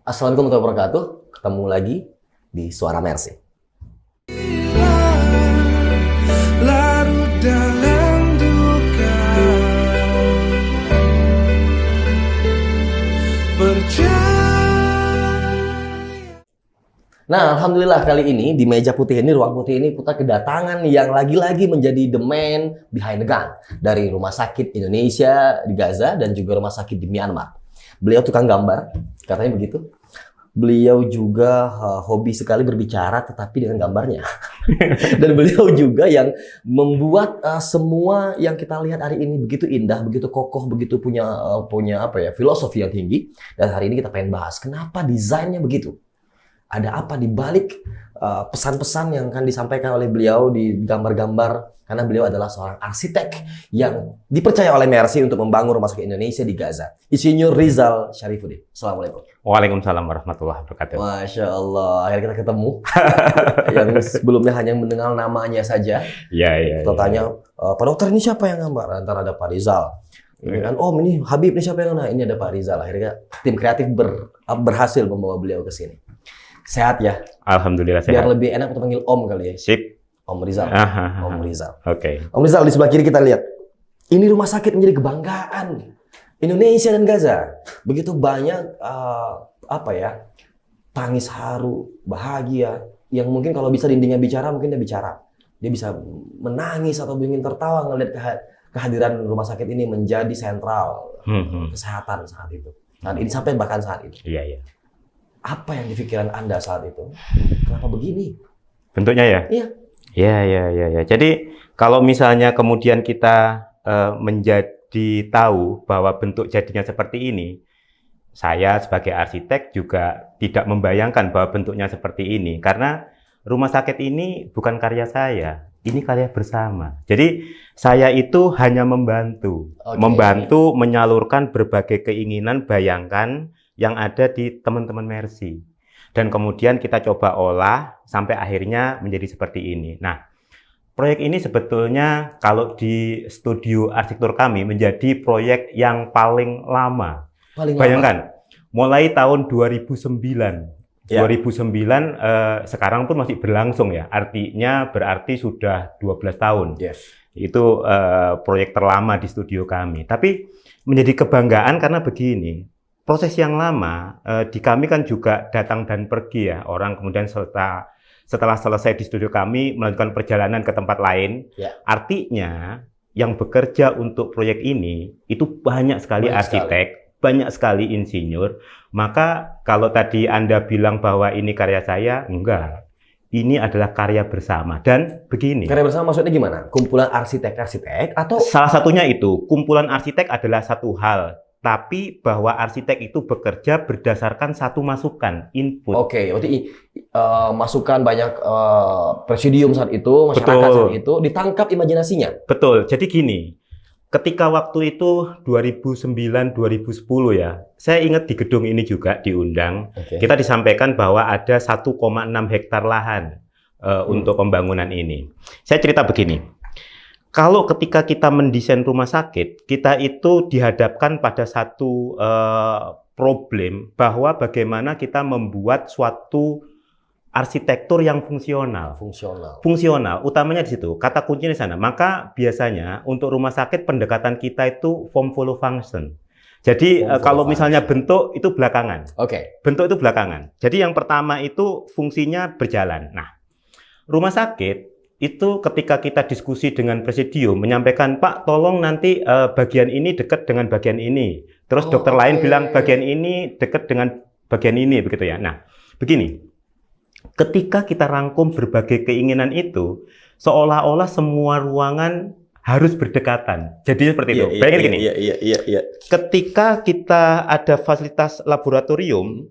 Assalamualaikum warahmatullahi wabarakatuh. Ketemu lagi di Suara Mercy. Larut dalam duka, Nah, alhamdulillah kali ini di meja putih ini, ruang putih ini, kita kedatangan yang lagi-lagi menjadi the man behind the gun dari Rumah Sakit Indonesia di Gaza dan juga Rumah Sakit di Myanmar. Beliau tukang gambar, katanya begitu. Beliau juga hobi sekali berbicara, tetapi dengan gambarnya. Dan beliau juga yang membuat semua yang kita lihat hari ini begitu indah, begitu kokoh, begitu punya apa ya, filosofi yang tinggi. Dan hari ini kita pengen bahas kenapa desainnya begitu. Ada apa di balik pesan-pesan yang akan disampaikan oleh beliau di gambar-gambar, karena beliau adalah seorang arsitek yang dipercaya oleh Mercy untuk membangun Rumah Sakit Indonesia di Gaza. Insinyur Rizal Syarifuddin. Assalamualaikum. Waalaikumsalam warahmatullahi wabarakatuh. Masya Allah, akhirnya kita ketemu. Yang sebelumnya hanya mendengar namanya saja. Iya. Kita tanya, Pak Dokter ini siapa yang gambar? Antara ada Pak Rizal. Ini kan, oh ini Habib, ini siapa yang ini ada Pak Rizal. Akhirnya tim kreatif berhasil membawa beliau ke sini. Sehat ya? Alhamdulillah Biar sehat. lebih enak untuk panggil Om kali ya. Sip. Om Rizal. Om Rizal. Oke. Om Rizal, di sebelah kiri kita lihat. Ini rumah sakit menjadi kebanggaan Indonesia dan Gaza. Begitu banyak tangis haru, bahagia, yang mungkin kalau bisa dindingnya bicara, mungkin dia bicara. Dia bisa menangis atau ingin tertawa ngelihat kehadiran rumah sakit ini menjadi sentral kesehatan saat itu. Saat ini sampai bahkan saat itu. Iya. Apa yang di pikiran Anda saat itu? Kenapa begini? Bentuknya ya? Iya. Jadi kalau misalnya kemudian kita menjadi tahu bahwa bentuk jadinya seperti ini, saya sebagai arsitek juga tidak membayangkan bahwa bentuknya seperti ini. Karena rumah sakit ini bukan karya saya, ini karya bersama. Jadi saya itu hanya membantu, membantu menyalurkan berbagai keinginan, bayangkan yang ada di teman-teman Mercy. Dan kemudian kita coba olah sampai akhirnya menjadi seperti ini. Nah, proyek ini sebetulnya kalau di studio arsitektur kami menjadi proyek yang paling lama. Bayangkan, mulai tahun 2009. Ya. 2009 sekarang pun masih berlangsung ya. Artinya berarti sudah 12 tahun. Yes. Itu proyek terlama di studio kami. Tapi menjadi kebanggaan karena begini. Proses yang lama di kami kan juga datang dan pergi ya. Orang kemudian setelah selesai di studio kami melanjutkan perjalanan ke tempat lain. Ya. Artinya yang bekerja untuk proyek ini itu banyak sekali arsitek, banyak sekali insinyur. Maka kalau tadi Anda bilang bahwa ini karya saya, enggak. Ini adalah karya bersama. Dan begini. Karya bersama maksudnya gimana? Kumpulan arsitek-arsitek atau? Salah satunya itu, kumpulan arsitek adalah satu hal. Tapi bahwa arsitek itu bekerja berdasarkan satu masukan, input. Oke, berarti masukan banyak presidium saat itu, masyarakat saat itu, ditangkap imajinasinya. Betul, jadi gini, ketika waktu itu 2009-2010 ya, saya ingat di gedung ini juga diundang, kita disampaikan bahwa ada 1,6 hektar lahan untuk pembangunan ini. Saya cerita begini. Kalau ketika kita mendesain rumah sakit, kita itu dihadapkan pada satu problem bahwa bagaimana kita membuat suatu arsitektur yang fungsional. Fungsional, utamanya di situ. Kata kuncinya di sana. Maka biasanya untuk rumah sakit pendekatan kita itu form follow function. Jadi kalau misalnya bentuk itu belakangan. Bentuk itu belakangan. Jadi yang pertama itu fungsinya berjalan. Nah, rumah sakit itu ketika kita diskusi dengan presidium menyampaikan, Pak, tolong nanti bagian ini dekat dengan bagian ini. Terus dokter lain bilang bagian ini dekat dengan bagian ini, begitu ya. Nah, begini. Ketika kita rangkum berbagai keinginan itu, seolah-olah semua ruangan harus berdekatan. Jadi seperti itu. Bayangin gini. Ketika kita ada fasilitas laboratorium,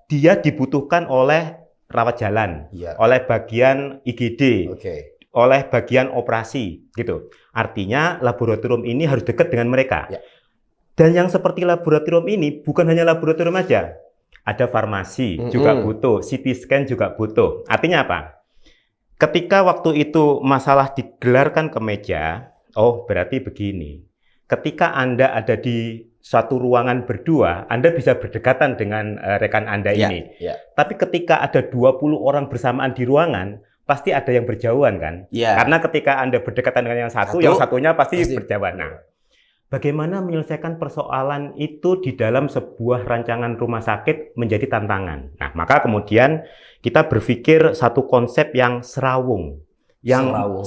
dia dibutuhkan oleh rawat jalan, oleh bagian IGD, oleh bagian operasi, gitu. Artinya laboratorium ini harus dekat dengan mereka. Dan yang seperti laboratorium ini bukan hanya laboratorium aja, ada farmasi juga butuh, CT scan juga butuh. Artinya apa? Ketika waktu itu masalah digelarkan ke meja, oh berarti begini. Ketika Anda ada di suatu ruangan berdua, Anda bisa berdekatan dengan rekan Anda ini. Tapi ketika ada 20 orang bersamaan di ruangan, pasti ada yang berjauhan kan? Karena ketika Anda berdekatan dengan yang satu, yang satunya pasti berjauhan. Nah, bagaimana menyelesaikan persoalan itu di dalam sebuah rancangan rumah sakit menjadi tantangan. Nah, maka kemudian kita berpikir satu konsep yang serawung.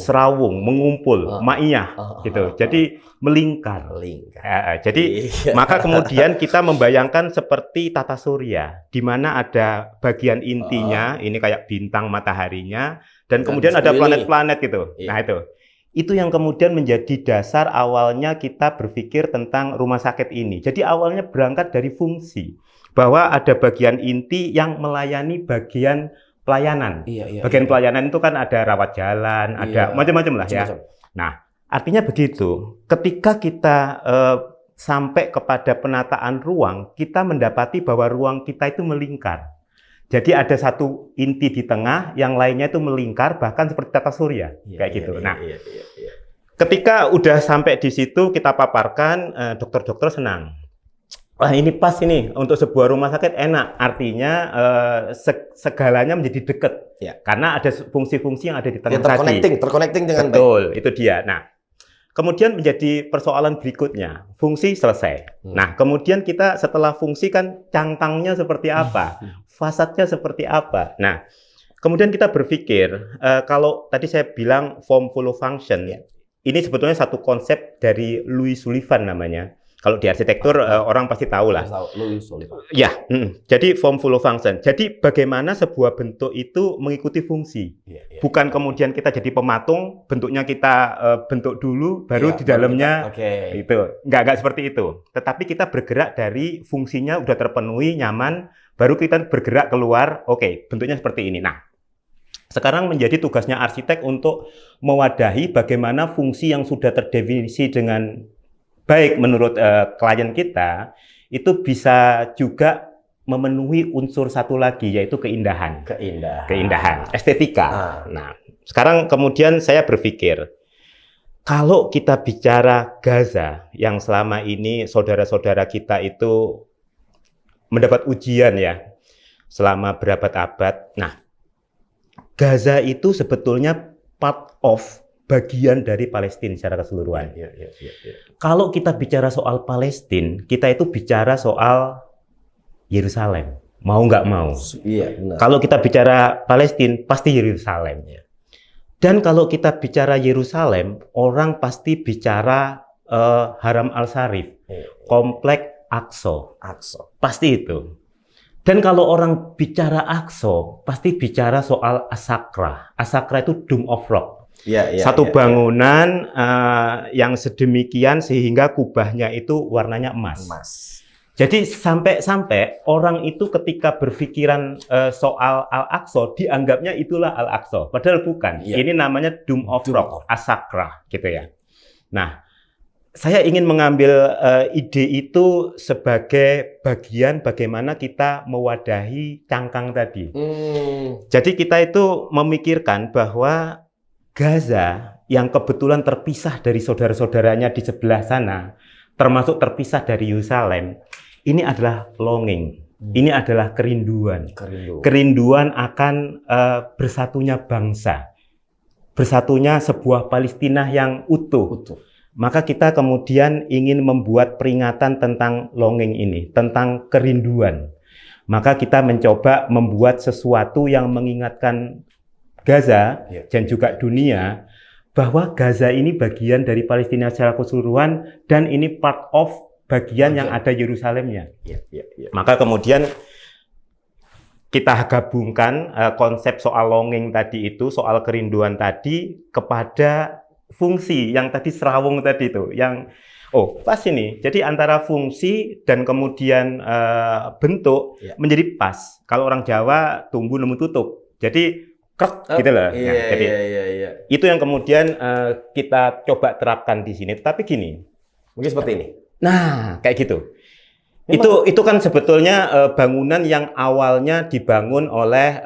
Serawung, mengumpul, ma'iyah gitu. Jadi melingkar. Jadi maka kemudian kita membayangkan seperti tata surya, di mana ada bagian intinya, ini kayak bintang mataharinya, dan kemudian ada planet-planet gitu. Nah itu yang kemudian menjadi dasar awalnya kita berpikir tentang rumah sakit ini. Jadi awalnya berangkat dari fungsi, bahwa ada bagian inti yang melayani bagian pelayanan. Bagian pelayanan itu kan ada rawat jalan, ada macam-macam lah ya. Nah, artinya begitu. Ketika kita sampai kepada penataan ruang, kita mendapati bahwa ruang kita itu melingkar. Jadi ada satu inti di tengah, yang lainnya itu melingkar, bahkan seperti tata surya, kayak gitu. Nah, ketika udah sampai di situ kita paparkan, dokter-dokter senang. Wah, ini pas ini untuk sebuah rumah sakit enak, artinya segalanya menjadi dekat, karena ada fungsi-fungsi yang ada di tengah tadi. Terconnecting dengan betul, itu dia. Nah, kemudian menjadi persoalan berikutnya, fungsi selesai. Nah, kemudian kita setelah fungsi kan cangkangnya seperti apa, fasadnya seperti apa. Nah, kemudian kita berpikir kalau tadi saya bilang form follow function, ini sebetulnya satu konsep dari Louis Sullivan namanya. Kalau di arsitektur orang pasti tahu lah. Ya, jadi form follow function. Jadi bagaimana sebuah bentuk itu mengikuti fungsi. Bukan kemudian kita jadi pematung, bentuknya kita bentuk dulu, baru di dalamnya itu. Nggak seperti itu. Tetapi kita bergerak dari fungsinya udah terpenuhi, nyaman, baru kita bergerak keluar, bentuknya seperti ini. Nah, sekarang menjadi tugasnya arsitek untuk mewadahi bagaimana fungsi yang sudah terdefinisi dengan baik menurut klien kita, itu bisa juga memenuhi unsur satu lagi, yaitu keindahan. Keindahan, estetika. Nah, sekarang kemudian saya berpikir, kalau kita bicara Gaza, yang selama ini saudara-saudara kita itu mendapat ujian ya, selama berabad-abad. Nah, Gaza itu sebetulnya part of bagian dari Palestina secara keseluruhan. Kalau kita bicara soal Palestina, kita itu bicara soal Yerusalem. Mau nggak mau. Benar. Kalau kita bicara Palestina, pasti Yerusalem. Dan kalau kita bicara Yerusalem, orang pasti bicara Haram Al-Sharif, Komplek Aqsa. Pasti itu. Dan kalau orang bicara Aqsa, pasti bicara soal As-Sakra. As-Sakra itu Dome of Rock. Satu bangunan yang sedemikian sehingga kubahnya itu warnanya emas. Jadi sampai orang itu ketika berpikiran soal Al-Aqsa, dianggapnya itulah Al-Aqsa. Padahal bukan. Ini namanya Dome of Rock, As-Sakra, gitu ya. Nah, saya ingin mengambil ide itu sebagai bagian bagaimana kita mewadahi cangkang tadi. Jadi kita itu memikirkan bahwa Gaza yang kebetulan terpisah dari saudara-saudaranya di sebelah sana, termasuk terpisah dari Yerusalem, ini adalah longing, ini adalah kerinduan. Kerinduan akan bersatunya bangsa, bersatunya sebuah Palestina yang utuh. Maka kita kemudian ingin membuat peringatan tentang longing ini, tentang kerinduan. Maka kita mencoba membuat sesuatu yang mengingatkan Gaza dan juga dunia bahwa Gaza ini bagian dari Palestina secara keseluruhan dan ini part of bagian yang ada Yerusalemnya. Maka kemudian kita gabungkan konsep soal longing tadi itu, soal kerinduan tadi kepada fungsi yang tadi serawung tadi itu, yang pas ini. Jadi antara fungsi dan kemudian bentuk menjadi pas. Kalau orang Jawa tumbuh nemu tutup. Jadi gitu loh. Jadi itu yang kemudian kita coba terapkan di sini. Tapi gini, mungkin seperti ini. Nah, kayak gitu. Itu kan sebetulnya bangunan yang awalnya dibangun oleh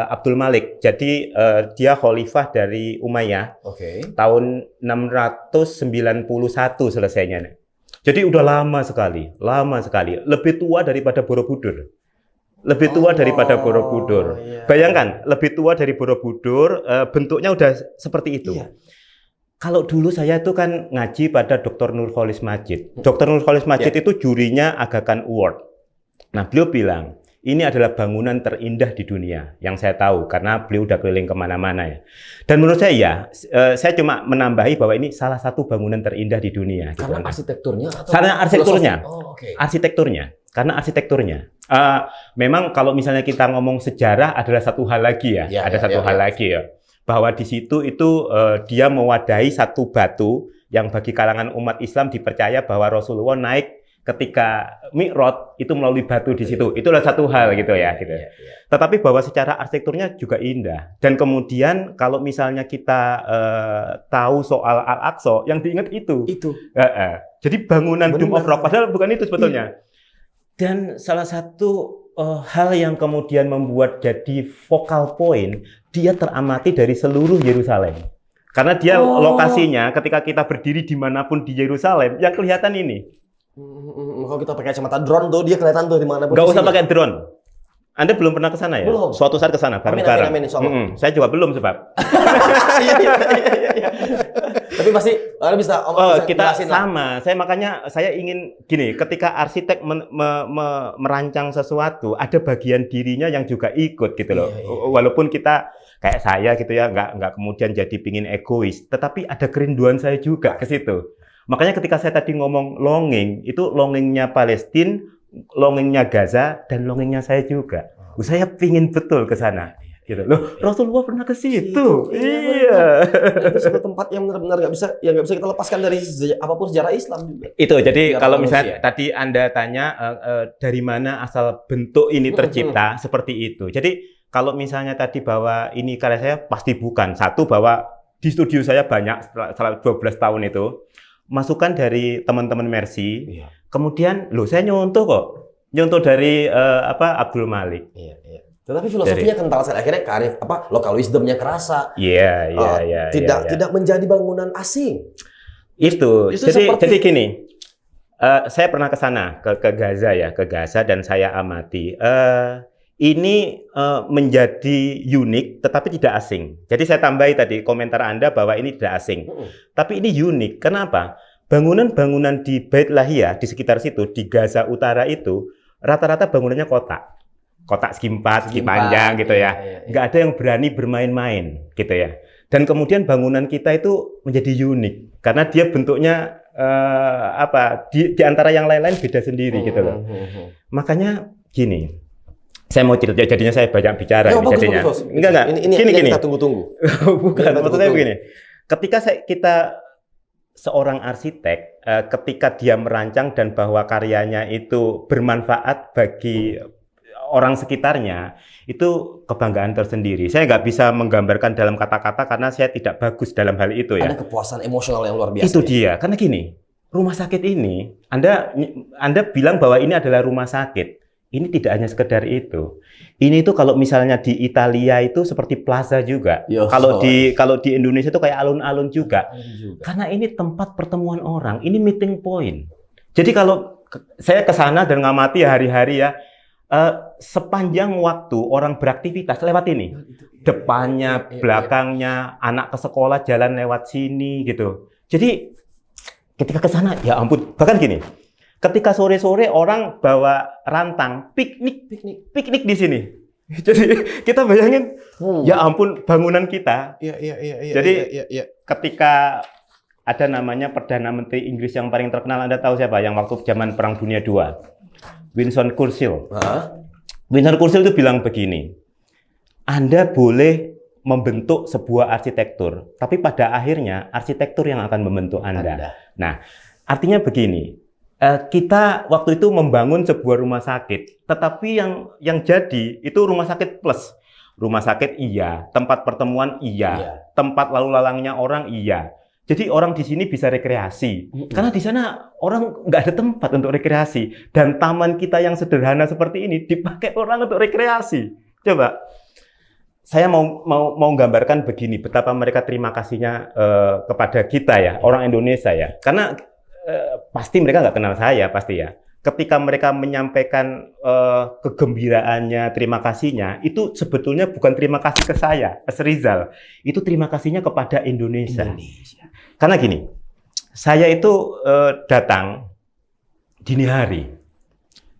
Abdul Malik. Jadi dia khalifah dari Umayyah. Tahun 691 selesainya. Jadi udah lama sekali, lebih tua daripada Borobudur. Lebih tua daripada Borobudur. Iya. Bayangkan, lebih tua dari Borobudur, bentuknya udah seperti itu. Iya. Kalau dulu saya itu kan ngaji pada Dr. Nurholis Majid. Dr. Nurholis Majid itu jurinya Aga Khan Award. Nah, beliau bilang, ini adalah bangunan terindah di dunia yang saya tahu karena beliau udah keliling kemana-mana ya. Dan menurut saya cuma menambahi bahwa ini salah satu bangunan terindah di dunia. Karena gitu. arsitekturnya atau Karena arsitekturnya. filosofi? Arsitekturnya. Karena arsitekturnya. Memang kalau misalnya kita ngomong sejarah adalah satu hal lagi ya. Ada satu hal lagi ya. Bahwa di situ itu dia mewadahi satu batu yang bagi kalangan umat Islam dipercaya bahwa Rasulullah naik ketika Mi'raj itu melalui batu di situ. Itulah satu hal gitu ya. Gitu. Tetapi bahwa secara arsitekturnya juga indah. Dan kemudian kalau misalnya kita tahu soal Al-Aqsa, yang diingat itu. Jadi bangunan Dome of Rock, padahal bukan itu sebetulnya. Dan salah satu hal yang kemudian membuat jadi focal point, dia teramati dari seluruh Yerusalem. Karena dia lokasinya ketika kita berdiri dimanapun di Yerusalem, yang kelihatan ini. Kalau kita pakai kacamata drone tuh dia kelihatan tuh di mana posisinya. Nggak usah pakai drone. Anda belum pernah ke sana ya? Belum. Suatu saat ke sana bareng-bareng. Amin, insya Allah. Saya juga belum sebab. Iya. Tapi pasti Anda bisa Kita jelasin sama. Saya ingin gini, ketika arsitek merancang sesuatu, ada bagian dirinya yang juga ikut gitu loh. Walaupun kita kayak saya gitu ya, nggak kemudian jadi pingin egois, tetapi ada kerinduan saya juga ke situ. Makanya ketika saya tadi ngomong longing, itu longingnya Palestina, longingnya Gaza, dan longingnya saya juga. Saya pingin betul ke sana. Gitu. Loh, Rasulullah pernah ke situ. Iya. Itu satu tempat yang benar-benar nggak bisa kita lepaskan dari apapun sejarah Islam juga. Itu jadi Sejarah kalau manusia. misalnya tadi Anda tanya dari mana asal bentuk ini tercipta seperti itu. Jadi kalau misalnya tadi bahwa ini karya saya pasti bukan. Satu bahwa di studio saya banyak setelah 12 tahun itu masukan dari teman-teman Mercy. Iya. Kemudian saya nyontoh kok. Nyontoh dari Abdul Malik. Iya. Tetapi filosofinya kental sekali. Akhirnya karif local wisdomnya kerasa. Iya. Tidak menjadi bangunan asing. Itu seperti jadi gini. Saya pernah ke sana ke Gaza ya, ke Gaza dan saya amati. Ini menjadi unik tetapi tidak asing. Jadi saya tambahi tadi komentar Anda bahwa ini tidak asing. Tapi ini unik. Kenapa? Bangunan-bangunan di Bait Lahia di sekitar situ di Gaza Utara itu rata-rata bangunannya kotak. Kotak segi panjang gitu ya. Nggak ada yang berani bermain-main gitu ya. Dan kemudian bangunan kita itu menjadi unik karena dia bentuknya di antara yang lain-lain beda sendiri gitu loh. Makanya gini. Saya mau cerita, jadinya saya banyak bicara jadinya. Enggak. Ini gini. kita tunggu-tunggu. Bukan, maksud saya begini. Ketika kita seorang arsitek, ketika dia merancang dan bahwa karyanya itu bermanfaat bagi orang sekitarnya, itu kebanggaan tersendiri. Saya nggak bisa menggambarkan dalam kata-kata karena saya tidak bagus dalam hal itu ya. Ada kepuasan emosional yang luar biasa. Itu dia, karena gini, rumah sakit ini, Anda bilang bahwa ini adalah rumah sakit. Ini tidak hanya sekedar itu. Ini itu kalau misalnya di Italia itu seperti plaza juga. Kalau di Indonesia itu kayak alun-alun juga. Karena ini tempat pertemuan orang, ini meeting point. Jadi kalau saya ke sana dan ngamati hari-hari ya, sepanjang waktu orang beraktivitas lewat ini. Depannya, belakangnya, anak ke sekolah jalan lewat sini gitu. Jadi ketika ke sana, ya ampun, bahkan gini. Ketika sore-sore orang bawa rantang, piknik di sini. Jadi kita bayangin, ya ampun bangunan kita. Jadi ketika ada namanya Perdana Menteri Inggris yang paling terkenal, Anda tahu siapa? Yang waktu zaman Perang Dunia II, Winston Churchill. Winston Churchill itu bilang begini, Anda boleh membentuk sebuah arsitektur, tapi pada akhirnya arsitektur yang akan membentuk Anda. Nah, artinya begini. Kita waktu itu membangun sebuah rumah sakit, tetapi yang jadi itu rumah sakit plus. Rumah sakit iya, tempat pertemuan iya, tempat lalu lalangnya orang iya. Jadi orang di sini bisa rekreasi, karena di sana orang nggak ada tempat untuk rekreasi. Dan taman kita yang sederhana seperti ini dipakai orang untuk rekreasi. Coba, saya mau gambarkan begini, betapa mereka terima kasihnya kepada kita ya, orang Indonesia ya. Karena pasti mereka nggak kenal saya pasti ya. Ketika mereka menyampaikan kegembiraannya, terima kasihnya, itu sebetulnya bukan terima kasih ke saya, Mas Rizal. Itu terima kasihnya kepada Indonesia. Karena gini, saya itu datang dini hari.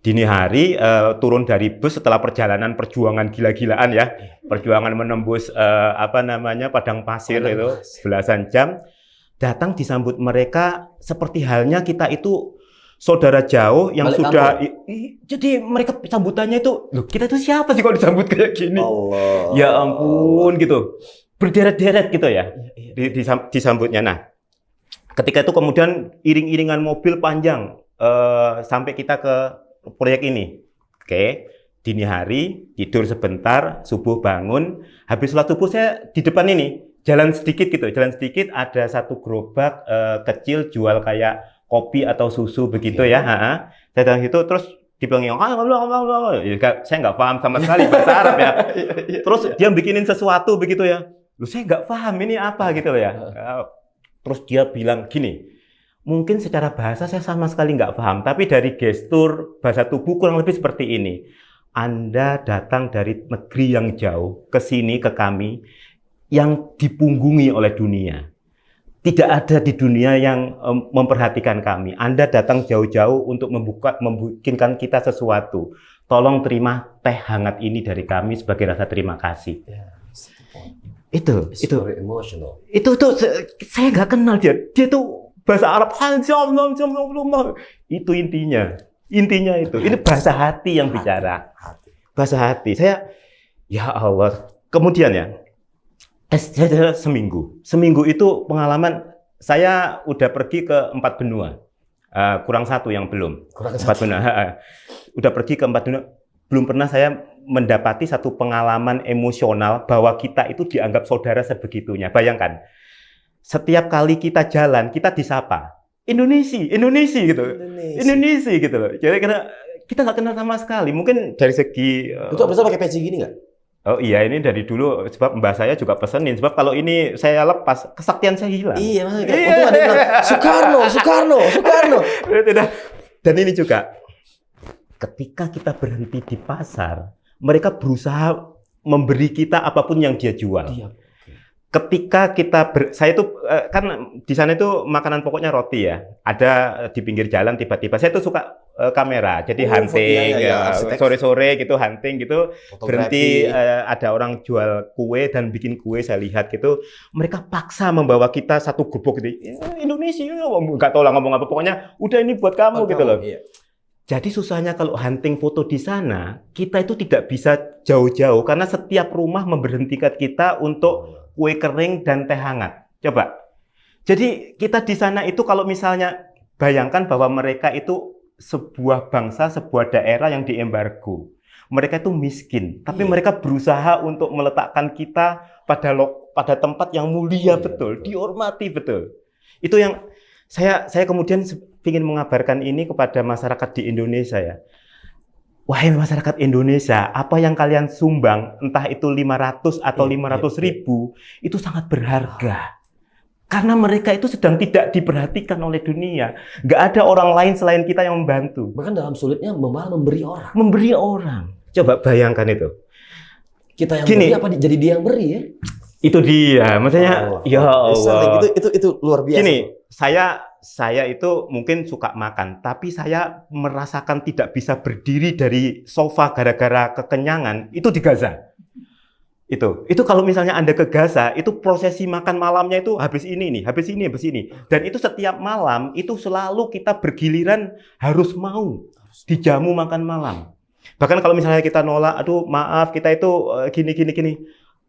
Dini hari turun dari bus setelah perjalanan perjuangan gila-gilaan ya. Perjuangan menembus padang pasir itu belasan jam. Datang disambut mereka seperti halnya kita itu saudara jauh yang balik sudah jadi mereka sambutannya itu, loh kita itu siapa sih kalau disambut kayak gini? Allah. Ya ampun gitu. Berderet-deret gitu ya. Disambutnya. Nah, ketika itu kemudian iring-iringan mobil panjang sampai kita ke proyek ini. Oke. Dini hari, tidur sebentar, subuh bangun, habis sholat subuh saya di depan ini, jalan sedikit ada satu gerobak kecil jual kayak kopi atau susu begitu ya. Saya datang situ terus dibilang saya nggak paham sama sekali bahasa Arab ya. Terus dia bikinin sesuatu begitu ya. Loh saya nggak paham ini apa gitu ya. Terus dia bilang gini, mungkin secara bahasa saya sama sekali nggak paham, tapi dari gestur bahasa tubuh kurang lebih seperti ini. Anda datang dari negeri yang jauh ke sini ke kami yang dipunggungi oleh dunia. Tidak ada di dunia yang memperhatikan kami. Anda datang jauh-jauh untuk membuatkan kita sesuatu. Tolong terima teh hangat ini dari kami sebagai rasa terima kasih. Itu very emotional. Itu saya nggak kenal dia. Dia tuh bahasa Arab. Itu intinya. Intinya itu. Ini bahasa hati yang bicara. Bahasa hati. Saya, ya Allah. Kemudian ya. Saya seminggu itu pengalaman saya udah pergi ke 4 benua, kurang satu yang belum. 4 benua, udah pergi ke 4 benua, belum pernah saya mendapati satu pengalaman emosional bahwa kita itu dianggap saudara sebegitunya. Bayangkan, setiap kali kita jalan kita disapa Indonesia gitu, Indonesia gitu loh. Jadi karena kita nggak kenal sama sekali, mungkin dari segi itu bisa pakai peci gini nggak? Oh iya, ini dari dulu sebab mbak saya juga pesenin, sebab kalau ini saya lepas kesaktian saya hilang. Iya, makanya untung ada yang bilang Soekarno. Dan ini juga ketika kita berhenti di pasar, mereka berusaha memberi kita apapun yang dia jual. Iya. Ketika kita saya itu kan di sana itu makanan pokoknya roti ya. Ada di pinggir jalan tiba-tiba saya tuh suka kamera. Jadi hunting sore-sore gitu hunting gitu. Berhenti ada orang jual kue dan bikin kue saya lihat gitu. Mereka paksa membawa kita satu gerobak gitu. Indonesia enggak tahu lah ngomong apa, pokoknya udah ini buat kamu gitu loh. Iya. Jadi susahnya kalau hunting foto di sana, kita itu tidak bisa jauh-jauh karena setiap rumah memberhentikan kita untuk kue kering dan teh hangat. Coba. Jadi kita di sana itu kalau misalnya bayangkan bahwa mereka itu sebuah bangsa, sebuah daerah yang diembargo. Mereka itu miskin, tapi mereka berusaha untuk meletakkan kita pada tempat yang mulia betul, dihormati betul. Itu yang saya kemudian ingin mengabarkan ini kepada masyarakat di Indonesia ya. Wahai masyarakat Indonesia, apa yang kalian sumbang, entah itu 500 atau 500 ribu, itu sangat berharga. Karena mereka itu sedang tidak diperhatikan oleh dunia. Nggak ada orang lain selain kita yang membantu. Bahkan dalam sulitnya malah memberi orang. Memberi orang. Coba bayangkan itu. Kita yang beri apa jadi dia yang beri ya? Itu dia, maksudnya ya Allah. Itu luar biasa. Gini, saya itu mungkin suka makan, tapi saya merasakan tidak bisa berdiri dari sofa gara-gara kekenyangan itu di Gaza. Itu kalau misalnya Anda ke Gaza, itu prosesi makan malamnya itu habis ini. Dan itu setiap malam itu selalu kita bergiliran harus mau dijamu makan malam. Bahkan kalau misalnya kita nolak, aduh maaf kita itu gini.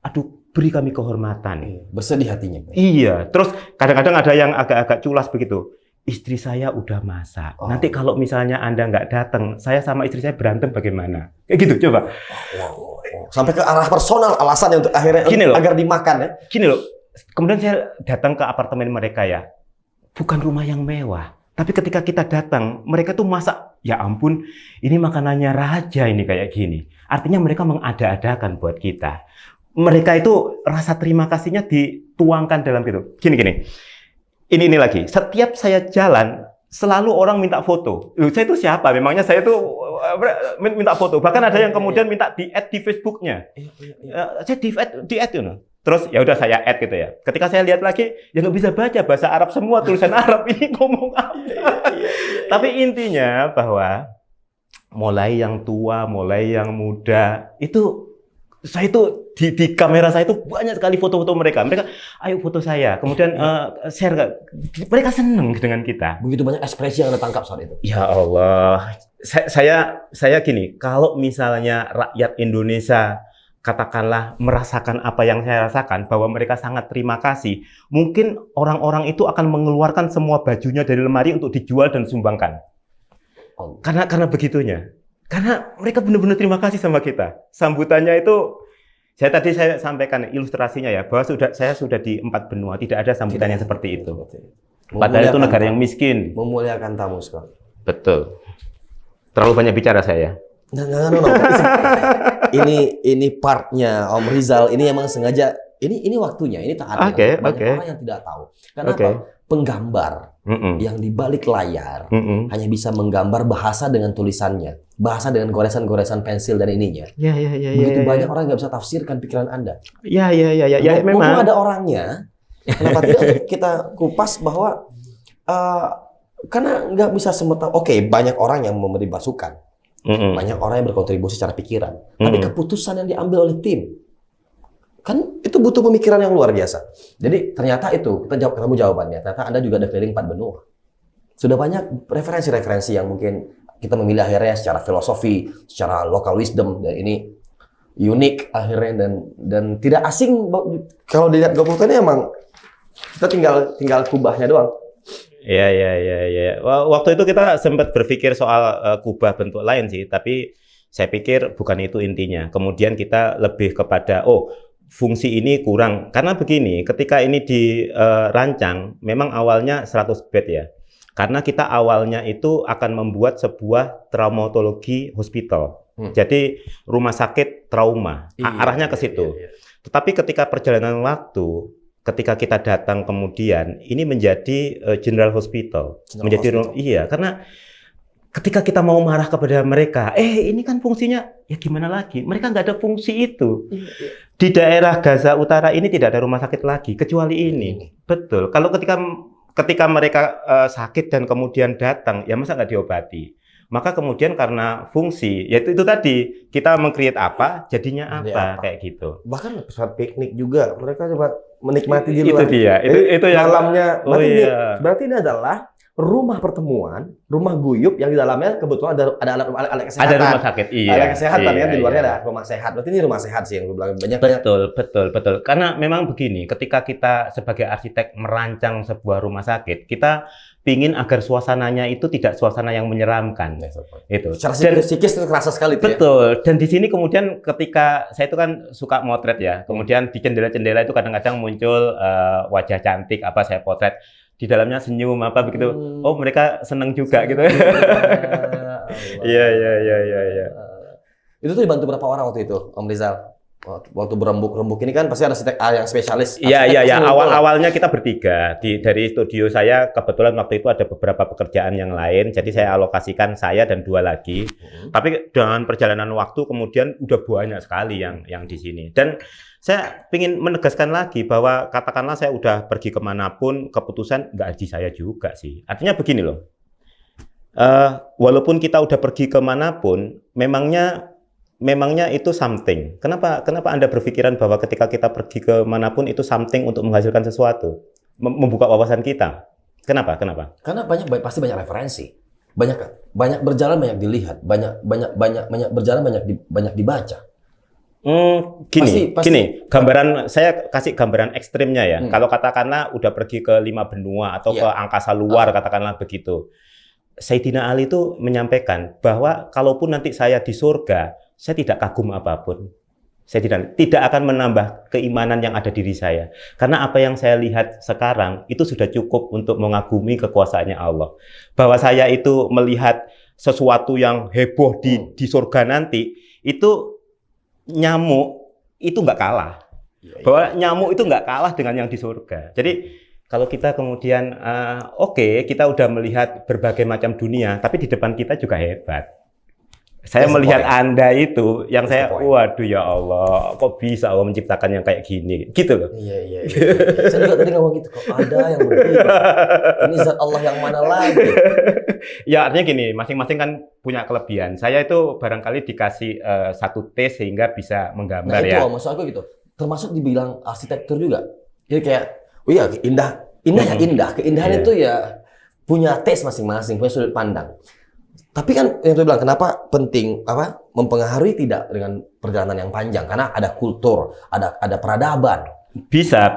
Aduh, beri kami kehormatan. Bersedih hatinya. Iya. Terus kadang-kadang ada yang agak-agak culas begitu. Istri saya udah masak. Nanti kalau misalnya Anda nggak datang, saya sama istri saya berantem bagaimana? Kayak gitu, coba. Sampai ke arah personal alasannya untuk akhirnya agar dimakan ya. Gini loh. Kemudian saya datang ke apartemen mereka ya. Bukan rumah yang mewah. Tapi ketika kita datang, mereka tuh masak. Ya ampun, ini makanannya raja ini kayak gini. Artinya mereka mengada-adakan buat kita. Mereka itu rasa terima kasihnya dituangkan dalam gitu. Gini. Ini lagi. Setiap saya jalan, selalu orang minta foto. Loh, saya itu siapa? Memangnya saya itu minta foto. Bahkan ada yang kemudian minta di-add di Facebooknya. Saya di-add you know. Terus ya udah saya add gitu ya. Ketika saya lihat lagi, ya nggak bisa baca bahasa Arab semua, tulisan Arab ini ngomong apa. Tapi intinya bahwa mulai yang tua, mulai yang muda, itu saya itu di kamera saya itu banyak sekali foto-foto mereka. Mereka, ayo foto saya. Kemudian share. Mereka seneng dengan kita. Begitu banyak ekspresi yang Anda tangkap saat itu. Ya Allah, saya gini. Kalau misalnya rakyat Indonesia katakanlah merasakan apa yang saya rasakan, bahwa mereka sangat terima kasih, mungkin orang-orang itu akan mengeluarkan semua bajunya dari lemari untuk dijual dan sumbangkan. Karena begitunya. Karena mereka benar-benar terima kasih sama kita. Sambutannya itu, saya sampaikan ilustrasinya ya, bahwa saya sudah di 4 benua, tidak ada sambutan yang seperti itu. Padahal itu negara yang miskin. Memuliakan tamu sekali. Betul. Terlalu banyak bicara saya. No. Ini partnya Om Rizal. Ini emang sengaja. Ini waktunya. Ini tak ada. Banyak orang yang tidak tahu. Kenapa? Penggambar yang di balik layar hanya bisa menggambar bahasa dengan tulisannya, bahasa dengan goresan-goresan pensil dan ininya. Begitu banyak orang nggak bisa tafsirkan pikiran Anda. Ya, memang. Mumpung ada orangnya, kenapa tidak kita kupas bahwa karena nggak bisa semata. Oke, banyak orang yang memberi masukan, banyak orang yang berkontribusi secara pikiran, tapi keputusan yang diambil oleh tim. Kan itu butuh pemikiran yang luar biasa. Jadi ternyata itu, kita ketemu jawabannya. Ternyata Anda juga ada keliling 4 benua. Sudah banyak referensi-referensi yang mungkin kita memilih akhirnya secara filosofi, secara local wisdom, dan ini unik akhirnya dan tidak asing. Kalau dilihat GoPro ini emang kita tinggal kubahnya doang. Ya. Waktu itu kita sempat berpikir soal kubah bentuk lain sih, tapi saya pikir bukan itu intinya. Kemudian kita lebih kepada fungsi ini kurang. Karena begini, ketika ini dirancang, memang awalnya 100 bed ya. Karena kita awalnya itu akan membuat sebuah traumatologi hospital. Jadi rumah sakit trauma. Arahnya ke situ. Tetapi ketika perjalanan waktu, ketika kita datang kemudian, ini menjadi general hospital. Iya, karena ketika kita mau marah kepada mereka, ini kan fungsinya, ya gimana lagi? Mereka nggak ada fungsi itu. Di daerah Gaza Utara ini tidak ada rumah sakit lagi, kecuali ini. Betul. Kalau ketika mereka sakit dan kemudian datang, ya masa nggak diobati? Maka kemudian karena fungsi, yaitu itu tadi, kita meng-create apa, jadinya apa, kayak gitu. Bahkan pesawat piknik juga, mereka coba menikmati di Itu luar. dia, itu yang dalamnya. Berarti ini adalah rumah pertemuan, rumah guyup yang di dalamnya kebetulan ada alat kesehatan. Ada rumah sakit, iya. Alat kesehatan ya, di luarnya ada rumah sehat. Berarti ini rumah sehat sih yang gue bilang banyak. Betul. Karena memang begini, ketika kita sebagai arsitek merancang sebuah rumah sakit, kita pingin agar suasananya itu tidak suasana yang menyeramkan. Itu. Secara psikis itu kerasa sekali. Betul. Dan di sini kemudian ketika saya itu kan suka motret ya, kemudian di jendela-jendela itu kadang-kadang muncul wajah cantik, saya potret. Di dalamnya senyum begitu. Mereka senang juga gitu. Iya. Itu tuh dibantu berapa orang waktu itu, Om Rizal? Waktu berembuk-rembuk ini kan pasti ada arsitek yang spesialis. Iya. Awalnya kita bertiga. Dari studio saya kebetulan waktu itu ada beberapa pekerjaan yang lain, jadi saya alokasikan saya dan 2 lagi. Tapi dengan perjalanan waktu kemudian udah banyak sekali yang di sini. Dan saya ingin menegaskan lagi bahwa katakanlah saya udah pergi kemanapun, keputusan nggak di saya juga sih. Artinya begini loh, walaupun kita udah pergi kemanapun, memangnya itu something. Kenapa Anda berpikiran bahwa ketika kita pergi kemanapun itu something untuk menghasilkan sesuatu, membuka wawasan kita? Kenapa? Karena pasti banyak referensi, banyak berjalan, banyak dilihat, banyak berjalan, banyak dibaca. Gini, gambaran saya kasih gambaran ekstrimnya ya. Kalau katakanlah udah pergi ke 5 benua atau ke angkasa luar, katakanlah begitu. Sayyidina Ali itu menyampaikan bahwa kalaupun nanti saya di surga, saya tidak kagum apapun. Saya tidak akan menambah keimanan yang ada diri saya. Karena apa yang saya lihat sekarang itu sudah cukup untuk mengagumi kekuasaannya Allah. Bahwa saya itu melihat sesuatu yang heboh di surga nanti, itu nyamuk itu nggak kalah. Bahwa nyamuk itu nggak kalah dengan yang di surga. Jadi Kalau kita kemudian, oke, kita udah melihat berbagai macam dunia, tapi di depan kita juga hebat. Saya That's the melihat point. Anda itu, yang That's the saya, point. waduh ya Allah, kok bisa Allah menciptakan yang kayak gini, gitu loh. Iya. Saya juga tadi ngomong gitu, kok ada yang lebih. Ini zat Allah yang mana lagi? Ya artinya gini, masing-masing kan punya kelebihan. Saya itu barangkali dikasih satu tes sehingga bisa Nah menggambar itu ya. loh, maksud aku gitu. Termasuk dibilang arsitektur juga. Jadi kayak, oh iya indah ya indah. Keindahan Iya. itu ya punya taste masing-masing, punya sudut pandang. Tapi kan yang saya bilang, kenapa penting mempengaruhi tidak dengan perjalanan yang panjang? Karena ada kultur, ada peradaban. Bisa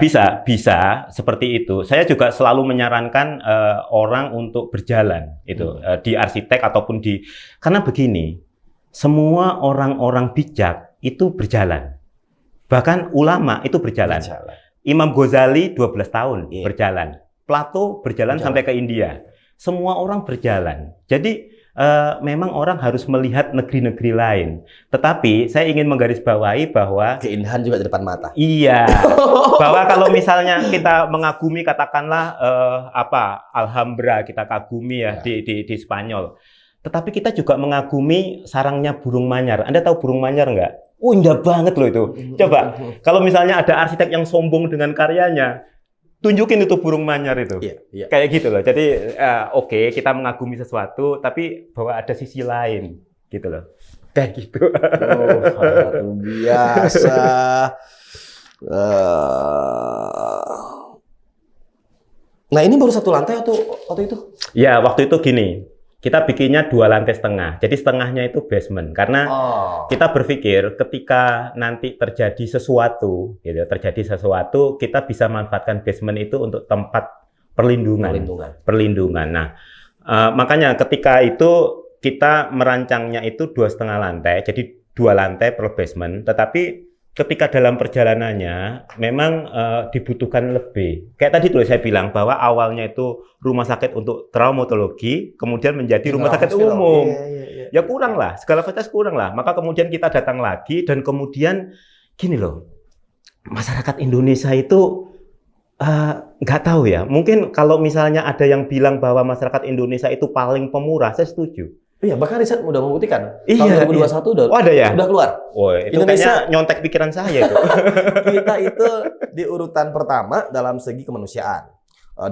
seperti itu. Saya juga selalu menyarankan orang untuk berjalan itu di arsitek ataupun karena begini, semua orang-orang bijak itu berjalan. Bahkan ulama itu berjalan. Imam Ghazali 12 tahun berjalan. Plato berjalan sampai ke India. Semua orang berjalan. Jadi memang orang harus melihat negeri-negeri lain. Tetapi saya ingin menggarisbawahi bahwa Keindahan juga di depan mata. iya, bahwa kalau misalnya kita mengagumi katakanlah Alhambra kita kagumi ya di Spanyol. Tetapi kita juga mengagumi sarangnya burung manyar. Anda tahu burung manyar nggak? Oh, indah banget loh itu. Coba kalau misalnya ada arsitek yang sombong dengan karyanya, tunjukin itu burung manyar itu. Iya. Kayak gitu loh. Jadi oke, kita mengagumi sesuatu, tapi bahwa ada sisi lain, gitu loh. Kayak gitu. Luar biasa. Nah ini baru satu lantai atau waktu itu? Ya, waktu itu gini. Kita bikinnya 2,5 lantai. Jadi setengahnya itu basement. Karena kita berpikir ketika nanti terjadi sesuatu, kita bisa manfaatkan basement itu untuk tempat perlindungan. Nah, makanya ketika itu kita merancangnya itu 2,5 lantai, jadi 2 lantai per basement. Tetapi ketika dalam perjalanannya memang dibutuhkan lebih. Kayak tadi tuh saya bilang bahwa awalnya itu rumah sakit untuk traumatologi, kemudian menjadi rumah sakit umum. Iya. Ya kurang lah, segala fasilitas kurang lah. Maka kemudian kita datang lagi dan kemudian gini loh, masyarakat Indonesia itu nggak tahu ya. Mungkin kalau misalnya ada yang bilang bahwa masyarakat Indonesia itu paling pemurah, saya setuju. Iya, bahkan riset udah membuktikan. Iya, Tahun 2021 udah. Oh, ada ya? Udah keluar. Oh, itu Indonesia- kayaknya nyontek pikiran saya itu. Kita itu di urutan pertama dalam segi kemanusiaan.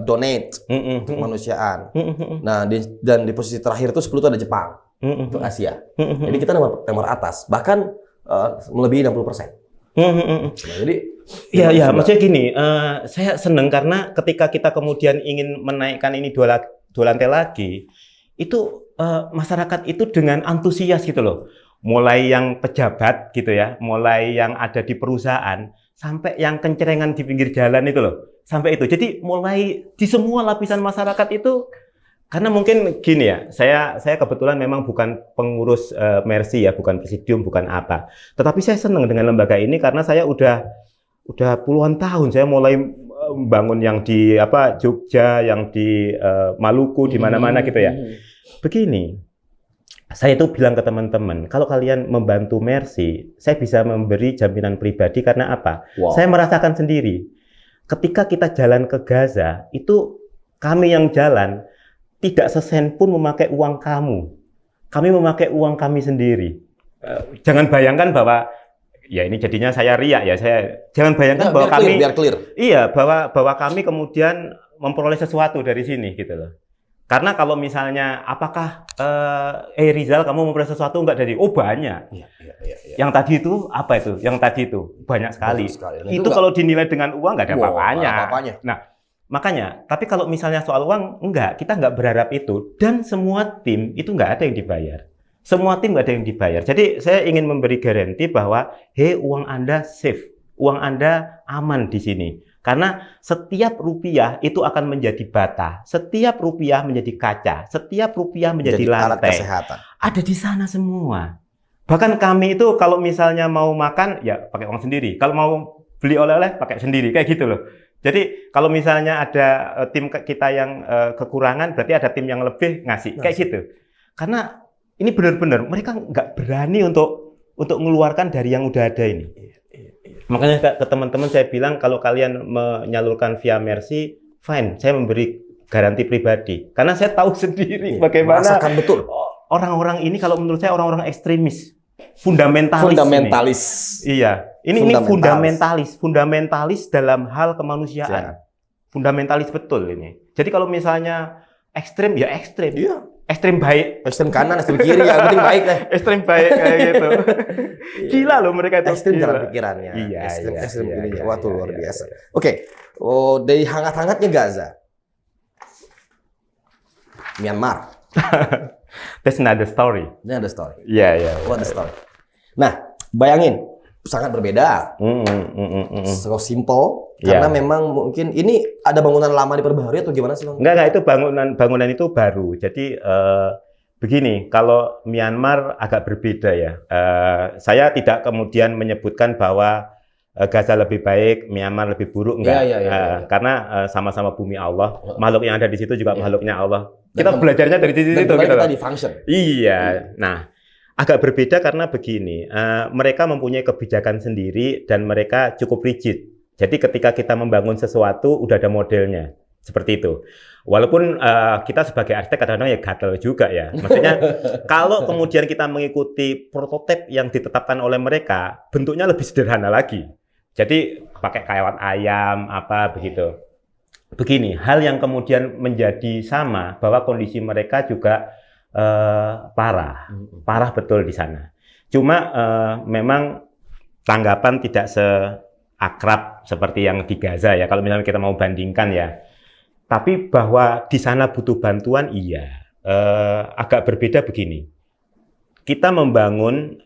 Donate untuk kemanusiaan. Nah, dan di posisi terakhir itu 10 itu ada Jepang untuk Asia. Jadi kita nomor atas, bahkan melebihi 60%. Nah, jadi Iya, maksudnya gini, saya senang karena ketika kita kemudian ingin menaikkan ini dua lantai lagi, itu masyarakat itu dengan antusias gitu loh. Mulai yang pejabat gitu ya, mulai yang ada di perusahaan, sampai yang kencerengan di pinggir jalan itu loh. Sampai itu. Jadi mulai di semua lapisan masyarakat itu, karena mungkin gini ya, saya kebetulan memang bukan pengurus Mercy ya, bukan presidium, bukan apa. Tetapi saya senang dengan lembaga ini karena saya udah puluhan tahun saya mulai bangun yang di Jogja, yang di Maluku, di mana-mana gitu ya. Begini, saya itu bilang ke teman-teman, kalau kalian membantu Mercy, saya bisa memberi jaminan pribadi karena apa? Wow. Saya merasakan sendiri. Ketika kita jalan ke Gaza, itu kami yang jalan tidak sesen pun memakai uang kamu. Kami memakai uang kami sendiri. Jangan bayangkan bahwa ya ini jadinya saya riak ya. Jangan bayangkan bahwa kami biar clear. Iya, bahwa kami kemudian memperoleh sesuatu dari sini gitu loh. Karena kalau misalnya apakah Rizal kamu memperoleh sesuatu enggak dari banyak. Iya. Yang tadi itu apa itu? Yang tadi itu banyak sekali. Nah, Itu kalau dinilai dengan uang nggak ada apa-apanya. apa-apanya. Nah, makanya, tapi kalau misalnya soal uang, kita nggak berharap itu. Dan semua tim itu nggak ada yang dibayar. Semua tim nggak ada yang dibayar. Jadi saya ingin memberi garansi bahwa, uang Anda safe, uang Anda aman di sini. Karena setiap rupiah itu akan menjadi bata, setiap rupiah menjadi kaca, setiap rupiah menjadi alat lantai. kesehatan. Ada di sana semua. Bahkan kami itu kalau misalnya mau makan, ya pakai uang sendiri. Kalau mau beli oleh-oleh, pakai sendiri. Kayak gitu loh. Jadi kalau misalnya ada tim kita yang kekurangan, berarti ada tim yang lebih ngasih. Kayak gitu. Karena ini benar-benar mereka nggak berani untuk mengeluarkan dari yang udah ada ini. Makanya ke teman-teman saya bilang kalau kalian menyalurkan via Mercy, fine, saya memberi garansi pribadi. Karena saya tahu sendiri bagaimana Merasakan betul. orang-orang ini, kalau menurut saya orang-orang ekstremis, fundamentalis. Fundamentalis. Iya, ini fundamentalis dalam hal kemanusiaan. Fundamentalis betul ini. Jadi kalau misalnya ekstrem, ya ekstrem. Iya. Ekstrem baik. Ekstrem kanan, ekstrem kiri, yang penting baik deh. Ekstrem baik kayak gitu. Gila loh mereka itu. Ekstrem gila. jalan pikirannya. Iya, ekstrem iya, ininya. iya, Wah, tuh iya, luar iya, biasa. iya. Oke. Oh, dari hangat-hangatnya Gaza. Myanmar. That's another story. Ini ada story. Iya, iya. What the story? Nah, bayangin sangat berbeda. So simple karena memang mungkin ini ada bangunan lama diperbaharui atau gimana sih, Bang? Enggak, itu bangunan itu baru. Jadi begini, kalau Myanmar agak berbeda ya. Saya tidak kemudian menyebutkan bahwa Gaza lebih baik, Myanmar lebih buruk, enggak. Iya. Karena sama-sama bumi Allah. Makhluk yang ada di situ juga makhluknya Allah. Dan Kita belajarnya dari situ gitu. kita di function. Iya. Nah, agak berbeda karena begini, mereka mempunyai kebijakan sendiri dan mereka cukup rigid. Jadi ketika kita membangun sesuatu, udah ada modelnya. Seperti itu. Walaupun kita sebagai arsitek kadang-kadang ya gatel juga ya. Maksudnya kalau kemudian kita mengikuti prototip yang ditetapkan oleh mereka, bentuknya lebih sederhana lagi. Jadi pakai kawat ayam, apa begitu. Begini, hal yang kemudian menjadi sama, bahwa kondisi mereka juga parah betul di sana. Cuma memang tanggapan tidak seakrab seperti yang di Gaza ya. Kalau misalnya kita mau bandingkan ya. Tapi bahwa di sana butuh bantuan, iya. Agak berbeda begini. Kita membangun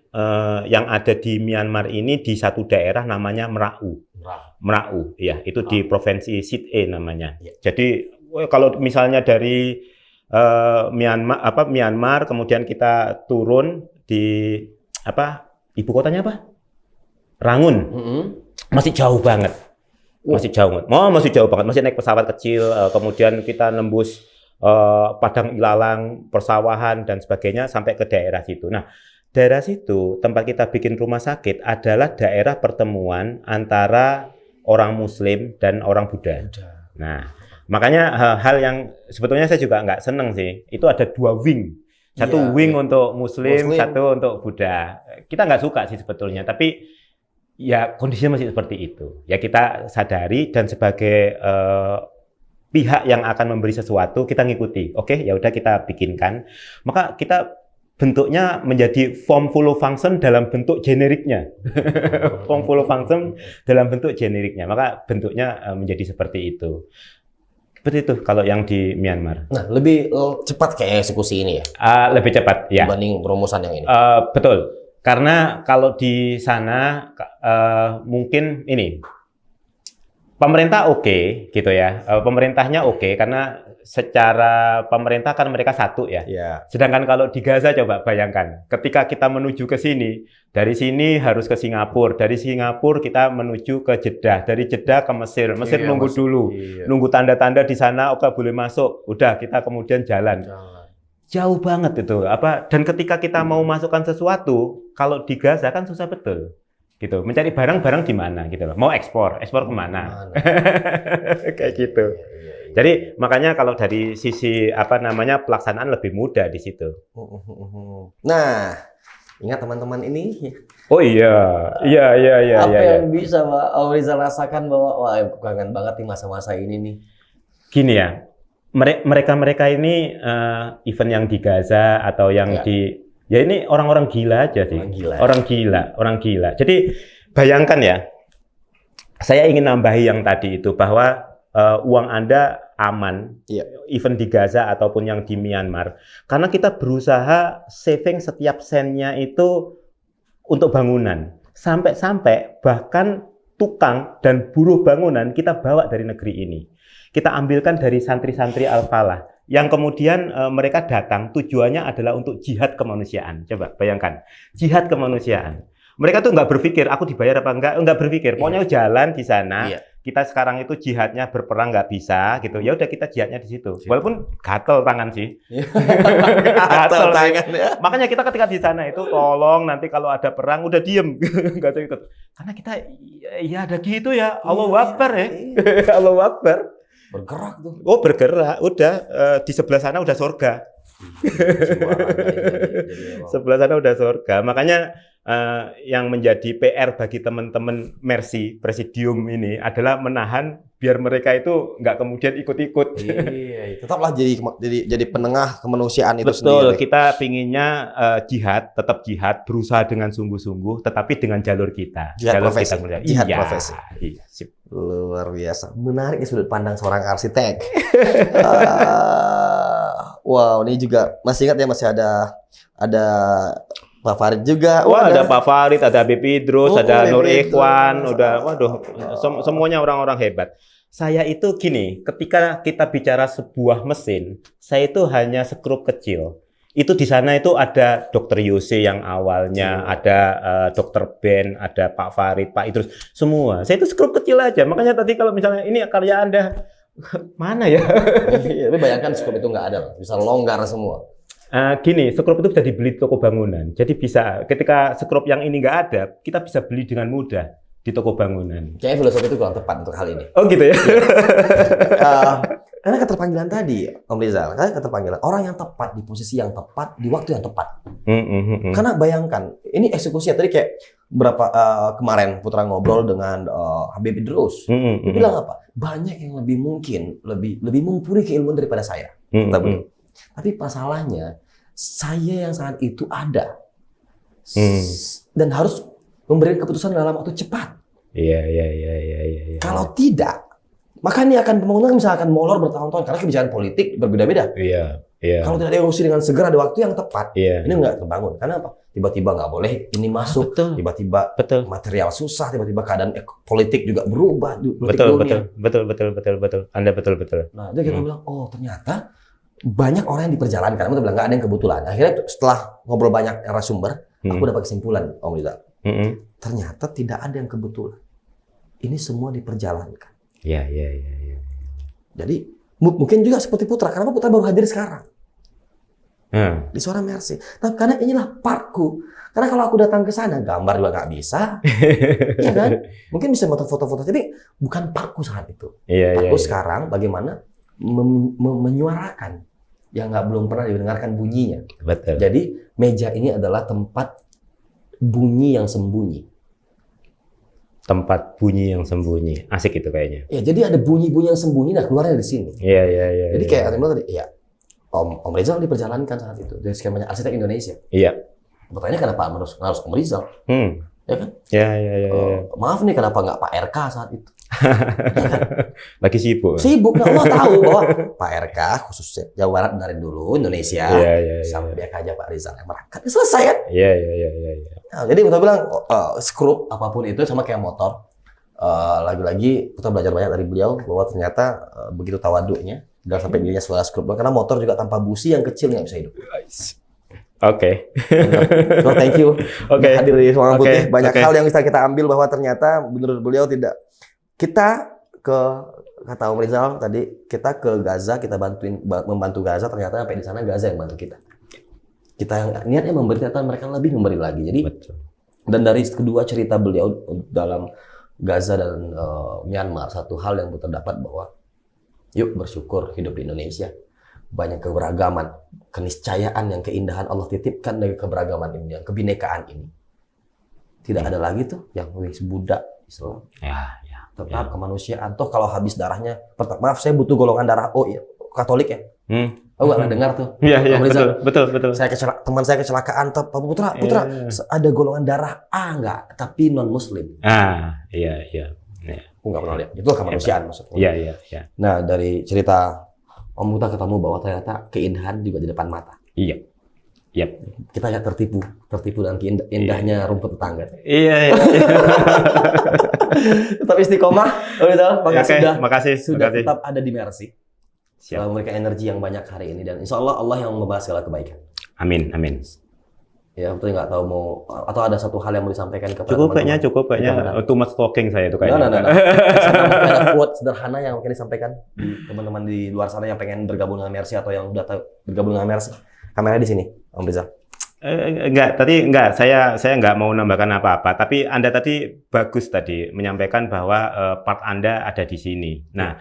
yang ada di Myanmar ini di satu daerah namanya Meraú, ya, itu di provinsi Sit-e namanya. Jadi kalau misalnya dari Myanmar, kemudian kita turun di ibu kotanya apa? Rangun. Masih jauh banget. Masih jauh banget. Masih naik pesawat kecil, kemudian kita nembus padang ilalang, persawahan dan sebagainya sampai ke daerah situ. Nah, daerah situ tempat kita bikin rumah sakit adalah daerah pertemuan antara orang Muslim dan orang Buddha. Nah, makanya hal yang sebetulnya saya juga nggak seneng sih. Itu ada 2 wing. Satu wing untuk Muslim, satu untuk Buddha. Kita nggak suka sih sebetulnya, tapi ya kondisinya masih seperti itu. Ya kita sadari dan sebagai pihak yang akan memberi sesuatu kita ngikuti. Oke, ya udah kita bikinkan. Maka kita bentuknya menjadi form follow function dalam bentuk generiknya. Form follow function dalam bentuk generiknya. Maka bentuknya menjadi seperti itu. Seperti itu kalau yang di Myanmar. Nah, lebih cepat kayak eksekusi ini ya? Lebih cepat, ya. Dibanding perumusan yang ini? Betul. Karena kalau di sana mungkin ini pemerintah oke, gitu ya. Pemerintahnya oke karena secara pemerintah kan mereka satu ya. Sedangkan kalau di Gaza coba bayangkan, ketika kita menuju ke sini, dari sini harus ke Singapura, dari Singapura kita menuju ke Jeddah, dari Jeddah ke Mesir. Mesir nunggu dulu, nunggu tanda-tanda di sana, oke boleh masuk, udah kita kemudian jalan. Jauh banget itu. Dan ketika kita mau masukkan sesuatu, kalau di Gaza kan susah betul. Gitu, mencari barang-barang di mana gitu loh. Mau ekspor kemana? Kayak gitu. Jadi makanya kalau dari sisi pelaksanaan lebih mudah di situ. Nah, ingat teman-teman ini? Oh iya. Apa yang bisa Pak Rizal rasakan bahwa wah aku kangen banget nih masa-masa ini nih. Gini ya, mereka ini event yang di Gaza atau yang di ya ini orang-orang gila aja sih. Orang gila. Jadi bayangkan ya, saya ingin nambahi yang tadi itu bahwa uang Anda aman, event di Gaza ataupun yang di Myanmar, karena kita berusaha saving setiap sennya itu untuk bangunan. Sampai-sampai bahkan tukang dan buruh bangunan kita bawa dari negeri ini. Kita ambilkan dari santri-santri Al-Falah. Yang kemudian mereka datang tujuannya adalah untuk jihad kemanusiaan. Coba bayangkan, jihad kemanusiaan. Mereka tuh nggak berpikir aku dibayar apa nggak berpikir. Pokoknya jalan di sana. Kita sekarang itu jihadnya berperang nggak bisa gitu. Ya udah kita jihadnya di situ. Walaupun gatel tangan sih. Gatel tangan. Makanya kita ketika di sana itu tolong nanti kalau ada perang udah diem, nggak ikut. Karena kita ya ada gitu ya. Allahu Akbar ya. Allahu Akbar. Bergerak tuh. Oh bergerak, udah di sebelah sana udah surga. Sebelah sana udah surga. Makanya yang menjadi PR bagi teman-teman Mercy Presidium ini adalah menahan biar mereka itu nggak kemudian ikut-ikut. Iya, tetaplah jadi penengah kemanusiaan itu Betul, sendiri. kita pinginnya jihad, tetap jihad, berusaha dengan sungguh-sungguh, tetapi dengan jalur kita. Jihad jalur profesi. kita Jihad iya, profesi. Iya, sip. Luar biasa. Menarik ya sudut pandang seorang arsitek. Wow, ini juga masih ingat ya, masih ada Pak Farid juga. Wah, ada Pak Farid, ada Habib Idrus, ada Nur Idrus. Ikhwan, udah, waduh, semuanya orang-orang hebat. Saya itu gini, ketika kita bicara sebuah mesin, saya itu hanya sekrup kecil. Itu di sana itu ada Dokter Yose yang awalnya, ada Dokter Ben, ada Pak Farid, Pak Idrus, semua. Saya itu sekrup kecil aja. Makanya tadi kalau misalnya ini karya Anda, mana ya? Iya, tapi bayangkan skop itu nggak ada, bisa longgar semua. Gini, sekrup itu bisa dibeli di toko bangunan. Jadi bisa, ketika sekrup yang ini nggak ada, kita bisa beli dengan mudah di toko bangunan. Kayaknya filosofi itu kurang tepat untuk hal ini. Oh gitu ya? Karena keterpanggilan tadi, Om Rizal, karena keterpanggilan orang yang tepat di posisi yang tepat di waktu yang tepat. Karena bayangkan, ini eksekusi tadi kayak kemarin Putra ngobrol dengan Habib Idrus. Dia bilang apa? Banyak yang lebih mungkin, lebih mumpuni keilmuan daripada saya. Tapi masalahnya, saya yang saat itu ada dan harus memberikan keputusan dalam waktu cepat. Iya. Kalau tidak, maka ini akan pembangunan misalkan molor bertahun-tahun karena kebijakan politik berbeda-beda. Iya. Kalau tidak diurusi dengan segera di waktu yang tepat, Iya. ini nggak terbangun. Karena apa? Tiba-tiba nggak boleh ini masuk, Betul. tiba-tiba Betul. material susah, tiba-tiba keadaan politik juga berubah. Betul. Anda betul. Nah, itu kita bilang, oh ternyata banyak orang yang diperjalankan. Kamu bilang nggak ada yang kebetulan. Akhirnya setelah ngobrol banyak narasumber, aku dapat kesimpulan, Om Rizal. Ternyata tidak ada yang kebetulan. Ini semua diperjalankan. Iya. Jadi mungkin juga seperti Putra. Kenapa Putra baru hadir sekarang di Suara Mercy? Nah, karena inilah partku. Karena kalau aku datang ke sana, gambar juga nggak bisa, ya kan? Mungkin bisa foto-foto, tapi bukan partku saat itu. Partku sekarang bagaimana menyuarakan yang belum pernah didengarkan bunyinya. Betul. Jadi meja ini adalah tempat bunyi yang sembunyi. Tempat bunyi yang sembunyi. Asik itu kayaknya. Ya, jadi ada bunyi-bunyi yang sembunyi nah keluarnya dari sini. Iya. Jadi kayak Atimul tadi, ya Om Rizal diperjalankan saat itu dari skemanya arsitek Indonesia. Iya. Bertanya kenapa harus Om Rizal? Ya kan? Iya. Maaf nih kenapa nggak Pak RK saat itu? Lagi sibuk. Sibuk, nggak mau tahu bahwa Pak RK khususnya Jawa Barat benarin dulu Indonesia. Iya. Sampai biar aja Pak Rizal yang merangkat. Selesai kan? Iya. Nah, jadi kita bilang skrup apapun itu sama kayak motor. Lagi-lagi kita belajar banyak dari beliau bahwa ternyata begitu tawaduknya dan sampai dirinya suara skrup. Karena motor juga tanpa busi yang kecil nggak bisa hidup. Oke. So, thank you. Oke. Hadir di Ruangan Oke. Putih. Banyak Oke. hal yang bisa kita ambil bahwa ternyata menurut beliau tidak. Kita kata Om Rizal tadi, kita ke Gaza, kita membantu Gaza. Ternyata sampai di sana Gaza yang bantu kita. Kita yang niatnya memberi, ternyata mereka lebih memberi lagi. Jadi Betul. dan dari kedua cerita beliau dalam Gaza dan Myanmar, satu hal yang terdapat bahwa yuk bersyukur hidup di Indonesia. Banyak keberagaman, keniscayaan yang keindahan Allah titipkan dari keberagaman ini, yang kebinekaan ini. Tidak ada lagi tuh yang Buddha, Islam. Ya. Tetap kemanusiaan. Toh kalau habis darahnya, maaf saya butuh golongan darah O ya, Katolik ya. Aku nggak dengar tuh. Iya. Om Rizal, Betul. teman saya kecelakaan, Putra, ada golongan darah A nggak? Tapi non Muslim. Iya. Aku nggak pernah lihat. Itu kemanusiaan maksudnya. Iya. Nah dari cerita Om Putra ketemu bahwa ternyata keindahan juga di depan mata. Iya. Kita nggak tertipu dengan indahnya rumput tetangga. Iya. Tetap istiqomah, Om Rizal. Makasih. Sudah tetap ada di Mercy. Siap. Memberikan energi yang banyak hari ini dan insya Allah yang membalas segala kebaikan. Amin. Ya, betul nggak tahu mau atau ada satu hal yang mau disampaikan kepada Cukup teman-teman. kayaknya. Too much talking saya itu kayaknya. Nah. Ada quote sederhana yang mungkin disampaikan teman-teman di luar sana yang pengen bergabung dengan Mercy atau yang udah bergabung dengan Mercy. Kamera di sini, Om Rizal. Enggak. Saya nggak mau nambahkan apa-apa. Tapi Anda tadi bagus tadi menyampaikan bahwa part Anda ada di sini. Nah,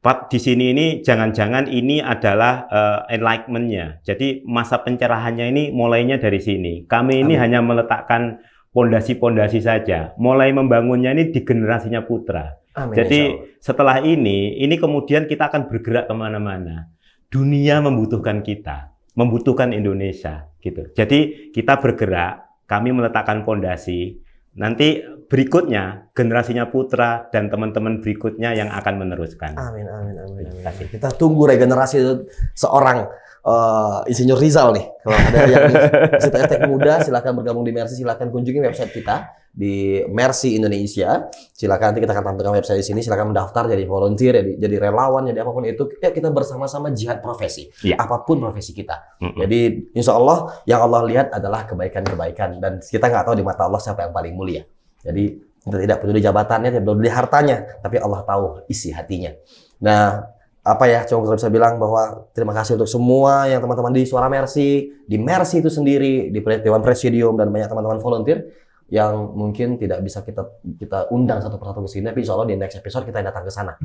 Di sini ini jangan-jangan ini adalah enlightenment-nya. Jadi masa pencerahannya ini mulainya dari sini. Kami ini hanya meletakkan pondasi-pondasi saja. Mulai membangunnya ini di generasinya putra. Amin, Jadi setelah ini kemudian kita akan bergerak kemana-mana. Dunia membutuhkan kita, membutuhkan Indonesia, gitu. Jadi kita bergerak, kami meletakkan pondasi. Nanti berikutnya generasinya putra dan teman-teman berikutnya yang akan meneruskan. Amin. Kita tunggu regenerasi seorang Insinyur Rizal nih. Kalau ada yang estek muda, silakan bergabung di Mercy, silakan kunjungi website kita di Mercy Indonesia. Silakan, nanti kita akan tampilkan website di sini. Silakan mendaftar jadi volunteer, jadi relawan, jadi apapun itu. Ya, kita bersama-sama jihad profesi, apapun profesi kita. Jadi insya Allah yang Allah lihat adalah kebaikan-kebaikan, dan kita nggak tahu di mata Allah siapa yang paling mulia. Jadi kita tidak peduli jabatannya, tidak peduli hartanya, tapi Allah tahu isi hatinya. Nah, cuma bisa bilang bahwa terima kasih untuk semua yang teman-teman di Suara Mercy, di Mercy itu sendiri, di Dewan Presidium, dan banyak teman-teman volunteer yang mungkin tidak bisa kita undang satu persatu ke sini, tapi insya Allah di next episode kita datang ke sana.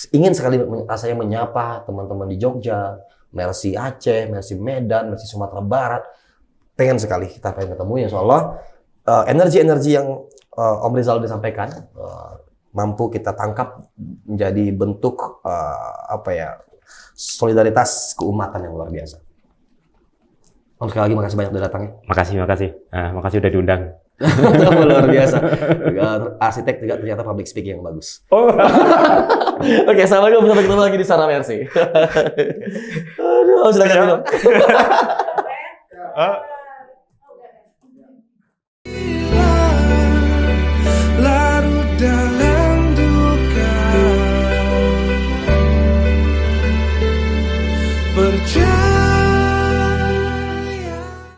Ingin sekali rasanya menyapa teman-teman di Jogja, Mercy Aceh, Mercy Medan, Mercy Sumatera Barat. Pengen sekali kita ketemu, insya Allah. Energi-energi yang Om Rizal disampaikan mampu kita tangkap menjadi bentuk solidaritas keumatan yang luar biasa. Om, sekali lagi makasih banyak udah datang. Makasih udah diundang. Luar biasa. Arsitek juga ternyata public speaking yang bagus. Oke, assalamualaikum, sampai ketemu lagi di Suara Mercy. Aduh, silakan minum.